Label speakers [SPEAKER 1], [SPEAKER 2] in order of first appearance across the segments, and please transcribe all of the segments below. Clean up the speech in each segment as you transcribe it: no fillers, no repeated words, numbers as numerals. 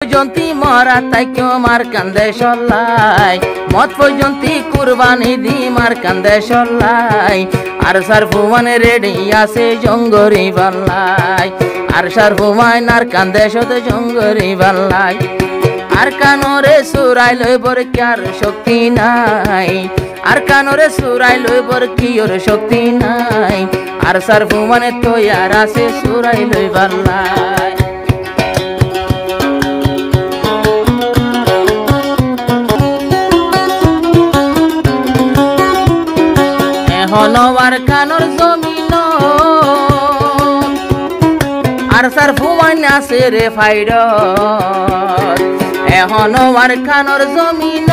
[SPEAKER 1] জন্তি মরা তাই কেউ মার কান্দে সল্লাই মত পর্যন্তি কুরবানি দি মার কান্দে সল্লাই আর সার ফুমানে রেডি আছে জঙ্গরি বাল্লাই আর সার ফুমায় নার কান্দে সতে জঙ্গরি বাল্লাই আর কানরে সুরাই লইবর কি আর শক্তি নাই আর কানরে সুরাই লইবর কি ওর শক্তি নাই আর সার ফুমানে তো আর আছে সুরাই লই বাল্লাই হনবার কানর জমিন আর সার ফুমাইন আছে রে ফাইড হনবার কানর জমিন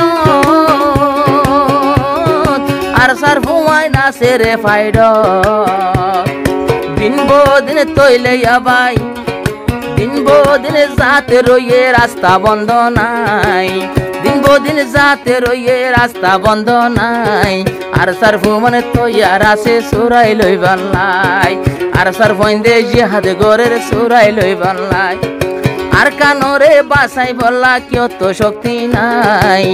[SPEAKER 1] আর সার ফুমাইন আছে রে ফাইড দিন বদিন তৈলে আবাই দিন বদিন যাতে রইয়ে রাস্তা বন্ধ নাই দিন বদিন যাতে রইয়ে রাস্তা বন্ধ নাই আর সার ফুমানে তৈয়ার আছে সুরাই লই বাল্লাই আর সার ফইন্দে জিহাদ গরের সুরাই লই বাল্লাই আর কানরে বাসাই বললা কেউ তো শক্তি নাই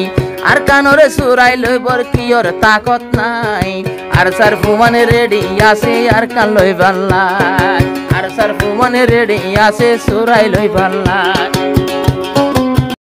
[SPEAKER 1] আর কানরে সুরাই লইবর কিয়র তাকত নাই আর সার ফুমানে রেডি আছে আর কান লই বাল্লাই আর সার ফুমানে রেডি আছে সুরাই লই বাল্লাই।